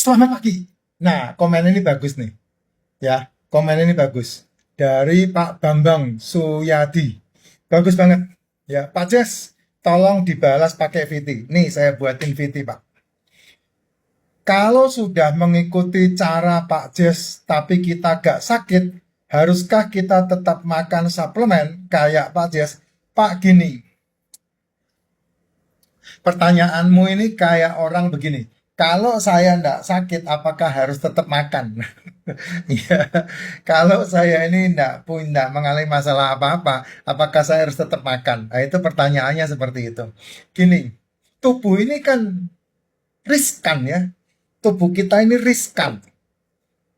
Selamat pagi. Nah, komen ini bagus nih. Ya, komen ini bagus. Dari Pak Bambang Suyadi. Bagus banget. Ya, Pak Jes, tolong dibalas pakai VT. Nih, saya buatin VT, Pak. Kalau sudah mengikuti cara Pak Jes, tapi kita gak sakit, haruskah kita tetap makan suplemen kayak Pak Jes? Pak, gini, pertanyaanmu ini kayak orang begini. Kalau saya ndak sakit, apakah harus tetap makan? Ya, kalau saya ini ndak mengalami masalah apa-apa, apakah saya harus tetap makan? Nah, itu pertanyaannya seperti itu. Gini, tubuh ini kan riskan ya. Tubuh kita ini riskan.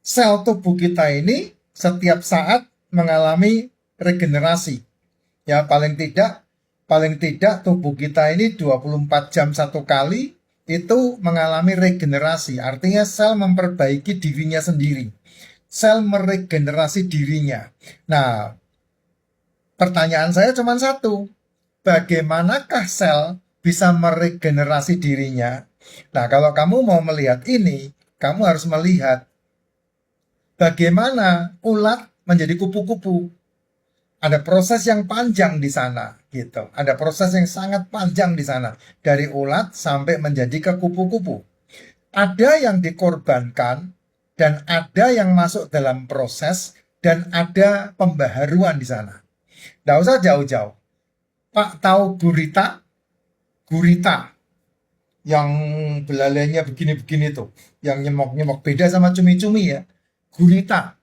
Sel tubuh kita ini setiap saat mengalami regenerasi. Ya, paling tidak tubuh kita ini 24 jam satu kali itu mengalami regenerasi. Artinya sel memperbaiki dirinya sendiri. Sel meregenerasi dirinya. Nah, pertanyaan saya cuma satu. Bagaimanakah sel bisa meregenerasi dirinya? Nah, kalau kamu mau melihat ini, kamu harus melihat bagaimana ulat menjadi kupu-kupu. Ada proses yang panjang di sana, gitu. Ada proses yang sangat panjang di sana. Dari ulat sampai menjadi ke kupu-kupu. Ada yang dikorbankan, dan ada yang masuk dalam proses, dan ada pembaharuan di sana. Nggak usah jauh-jauh. Pak tahu gurita? Gurita. Yang belalainya begini-begini tuh. Yang nyemok-nyemok. Beda sama cumi-cumi ya. Gurita.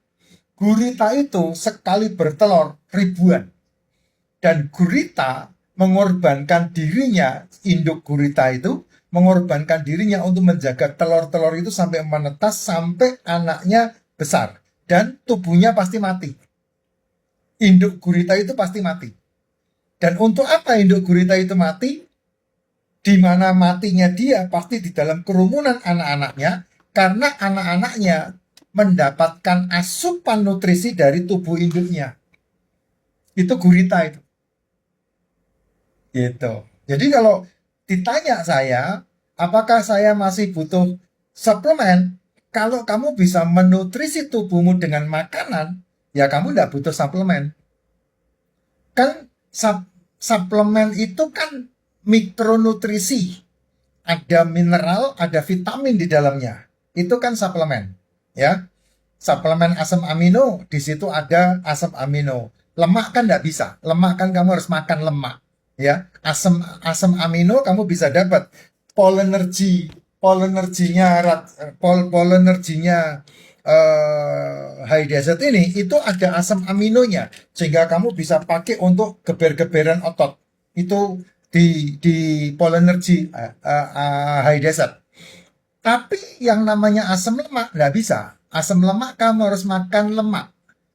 Gurita itu sekali bertelur ribuan. Dan gurita mengorbankan dirinya, induk gurita itu mengorbankan dirinya untuk menjaga telur-telur itu sampai menetas, sampai anaknya besar. Dan tubuhnya pasti mati. Induk gurita itu pasti mati. Dan untuk apa induk gurita itu mati? Di mana matinya dia pasti di dalam kerumunan anak-anaknya, karena anak-anaknya mendapatkan asupan nutrisi dari tubuh induknya. Itu gurita itu. Gitu. Jadi kalau ditanya saya, apakah saya masih butuh suplemen? Kalau kamu bisa menutrisi tubuhmu dengan makanan, ya kamu tidak butuh suplemen. Kan suplemen itu kan mikronutrisi. Ada mineral, ada vitamin di dalamnya. Itu kan suplemen. Ya, suplemen asam amino, di situ ada asam amino. Lemak kan tidak bisa. Lemak kan kamu harus makan lemak. Ya, asam amino kamu bisa dapat. Polenerginya high desert ini itu ada asam aminonya, sehingga kamu bisa pakai untuk geber-geberan otot. Itu di polenergi high desert. Tapi yang namanya asam lemak nggak bisa. Asam lemak kamu harus makan lemak.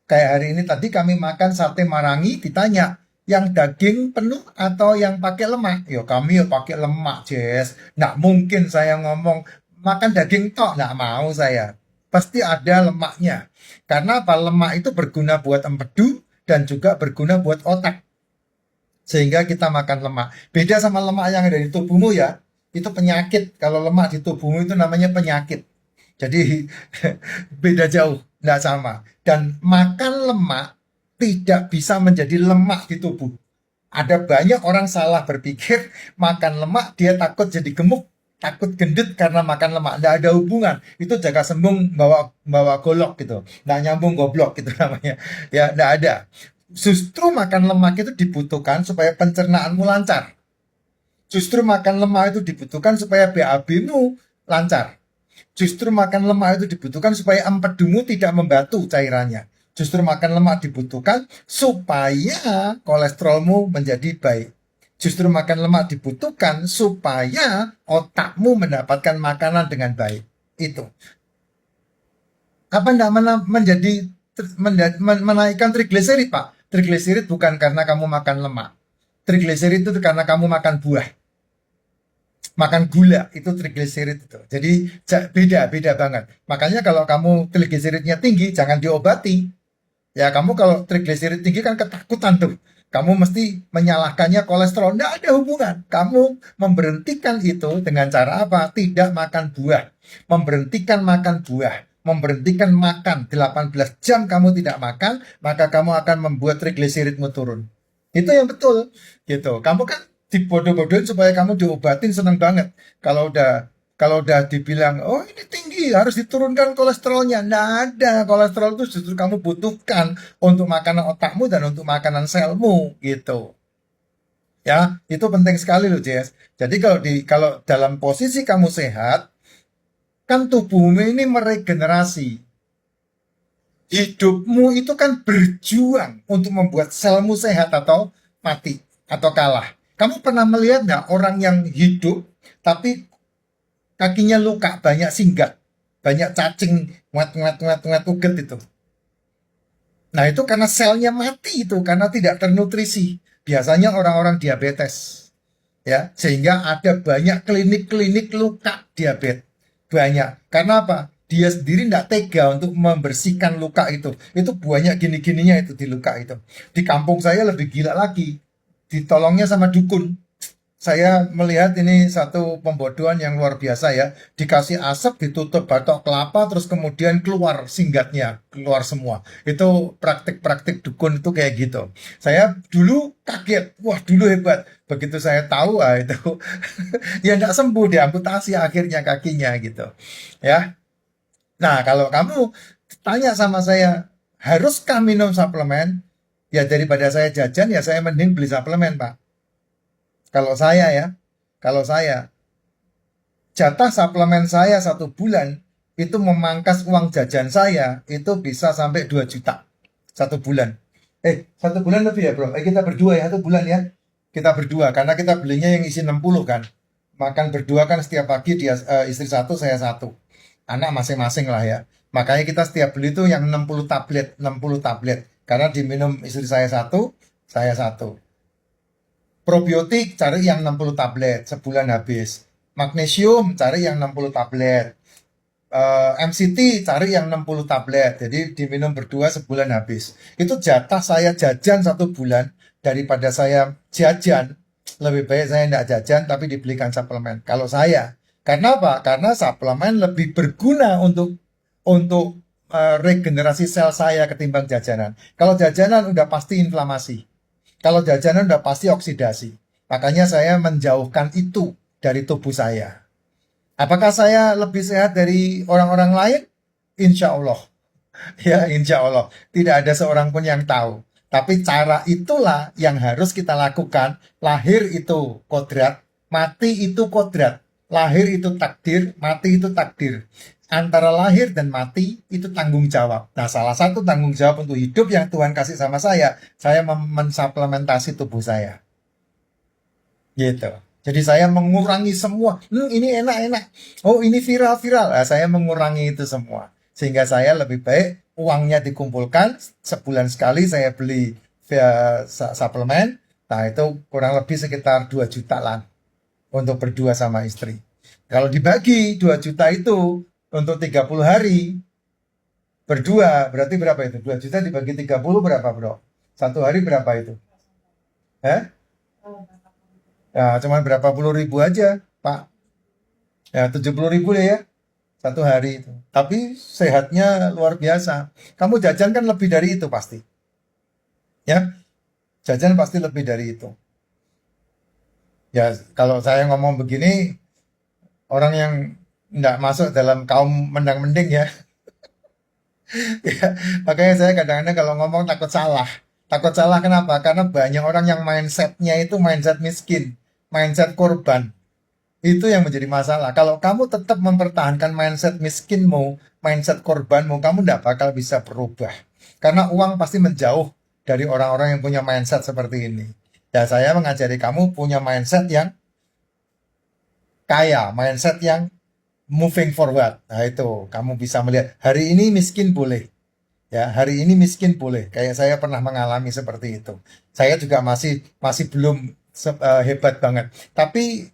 Kayak hari ini tadi kami makan sate marangi, ditanya yang daging penuh atau yang pakai lemak? Yo kami yo pakai lemak, Jess. Nggak mungkin saya ngomong makan daging tok, nggak mau saya. Pasti ada lemaknya. Karena apa? Lemak itu berguna buat empedu dan juga berguna buat otak. Sehingga kita makan lemak. Beda sama lemak yang ada di tubuhmu ya. Itu penyakit. Kalau lemak di tubuhmu itu namanya penyakit. Jadi beda jauh, nggak sama. Dan makan lemak tidak bisa menjadi lemak di tubuh. Ada banyak orang salah berpikir makan lemak dia takut jadi gemuk, takut gendut karena makan lemak. Nggak ada hubungan. Itu jaga sembung bawa golok gitu. Nggak nyambung goblok gitu namanya. Ya nggak ada. Justru makan lemak itu dibutuhkan supaya pencernaanmu lancar. Justru makan lemak itu dibutuhkan supaya BAB-mu lancar. Justru makan lemak itu dibutuhkan supaya empedumu tidak membatu cairannya. Justru makan lemak dibutuhkan supaya kolesterolmu menjadi baik. Justru makan lemak dibutuhkan supaya otakmu mendapatkan makanan dengan baik. Itu. Apa enggak menaikkan trigliserid, Pak? Trigliserid bukan karena kamu makan lemak. Trigliserid itu karena kamu makan buah. Makan gula itu trigliserid itu. Jadi beda banget. Makanya kalau kamu trigliseridnya tinggi jangan diobati. Ya kamu kalau trigliserid tinggi kan ketakutan tuh. Kamu mesti menyalahkannya kolesterol. Tidak ada hubungan. Kamu memberhentikan itu dengan cara apa? Tidak makan buah. Memberhentikan makan buah. Memberhentikan makan 18 jam kamu tidak makan, maka kamu akan membuat trigliseridmu turun. Itu yang betul. Gitu. Kamu kan dibodoh-bodohin supaya kamu diobatin, seneng banget. Kalau udah dibilang, oh ini tinggi, harus diturunkan kolesterolnya. Nggak ada, kolesterol itu justru kamu butuhkan untuk makanan otakmu dan untuk makanan selmu, gitu. Ya, itu penting sekali loh, Jess. Jadi kalau dalam posisi kamu sehat, kan tubuhmu ini meregenerasi. Hidupmu itu kan berjuang untuk membuat selmu sehat atau mati atau kalah. Kamu pernah melihat nggak orang yang hidup tapi kakinya luka, banyak singgat, banyak cacing, nguat, uget itu. Nah itu karena selnya mati itu, karena tidak ternutrisi. Biasanya orang-orang diabetes, ya, sehingga ada banyak klinik-klinik luka diabetes. Banyak. Karena apa? Dia sendiri tidak tega untuk membersihkan luka itu. Itu banyak gini-gininya itu di luka itu. Di kampung saya lebih gila lagi. Ditolongnya sama dukun. Saya melihat ini satu pembodohan yang luar biasa ya. Dikasih asap, ditutup batok kelapa, terus kemudian keluar singgatnya, keluar semua. Itu praktik-praktik dukun itu kayak gitu. Saya dulu kaget, wah dulu hebat. Begitu saya tahu, itu ya nggak sembuh, diamputasi akhirnya kakinya gitu. Ya, nah kalau kamu tanya sama saya, haruskah minum suplemen? Ya daripada saya jajan, ya saya mending beli suplemen, Pak. Kalau saya ya, kalau saya, jatah suplemen saya 1 bulan, itu memangkas uang jajan saya, itu bisa sampai 2 juta. 1 bulan. 1 bulan lebih ya bro, kita berdua ya, 1 bulan ya. Kita berdua, karena kita belinya yang isi 60 kan. Makan berdua kan setiap pagi, dia istri satu, saya satu. Anak masing-masing lah ya. Makanya kita setiap beli tuh yang 60 tablet, 60 tablet. Karena diminum istri saya satu, saya satu. Probiotik cari yang 60 tablet, sebulan habis. Magnesium cari yang 60 tablet. MCT cari yang 60 tablet. Jadi diminum berdua sebulan habis. Itu jatah saya jajan 1 bulan daripada saya jajan. Lebih baik saya tidak jajan tapi dibelikan suplemen. Kalau saya, karena apa? Karena suplemen lebih berguna untuk regenerasi sel saya ketimbang jajanan. Kalau jajanan udah pasti inflamasi. Kalau jajanan udah pasti oksidasi. Makanya saya menjauhkan itu dari tubuh saya. Apakah saya lebih sehat dari orang-orang lain? Insya Allah. Ya, insya Allah. Tidak ada seorang pun yang tahu. Tapi cara itulah yang harus kita lakukan. Lahir itu kodrat, mati itu kodrat. Lahir itu takdir, mati itu takdir. Antara lahir dan mati itu tanggung jawab. Nah, salah satu tanggung jawab untuk hidup yang Tuhan kasih sama saya mensuplementasi tubuh saya. Gitu. Jadi saya mengurangi semua. Ini enak-enak. Oh, ini viral-viral. Nah, saya mengurangi itu semua. Sehingga saya lebih baik uangnya dikumpulkan. Sebulan sekali saya beli via suplemen. Nah, itu kurang lebih sekitar 2 juta lah. Untuk berdua sama istri. Kalau dibagi 2 juta itu untuk 30 hari berdua, berarti berapa itu? 2 juta dibagi 30 berapa bro? 1 hari berapa itu? Ya cuman berapa puluh ribu aja Pak. Ya 70 ribu ya 1 hari itu. Tapi sehatnya luar biasa. Kamu jajan kan lebih dari itu pasti. Ya, jajan pasti lebih dari itu. Ya kalau saya ngomong begini, orang yang tidak masuk dalam kaum mendang-mending ya. Ya, makanya saya kadang-kadang kalau ngomong takut salah. Takut salah kenapa? Karena banyak orang yang mindsetnya itu mindset miskin, mindset korban. Itu yang menjadi masalah. Kalau kamu tetap mempertahankan mindset miskinmu, mindset korbanmu, kamu tidak bakal bisa berubah. Karena uang pasti menjauh dari orang-orang yang punya mindset seperti ini. Ya saya mengajari kamu punya mindset yang kaya, mindset yang moving forward. Nah itu, kamu bisa melihat hari ini miskin boleh. Ya, hari ini miskin boleh. Kayak saya pernah mengalami seperti itu. Saya juga masih belum hebat banget. Tapi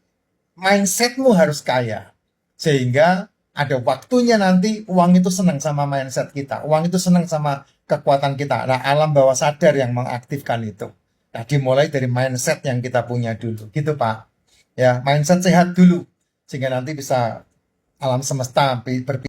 mindsetmu harus kaya. Sehingga ada waktunya nanti uang itu senang sama mindset kita. Uang itu senang sama kekuatan kita. Nah, alam bawah sadar yang mengaktifkan itu. Tadi mulai dari mindset yang kita punya dulu, gitu Pak. Ya, mindset sehat dulu, sehingga nanti bisa alam semesta berpikir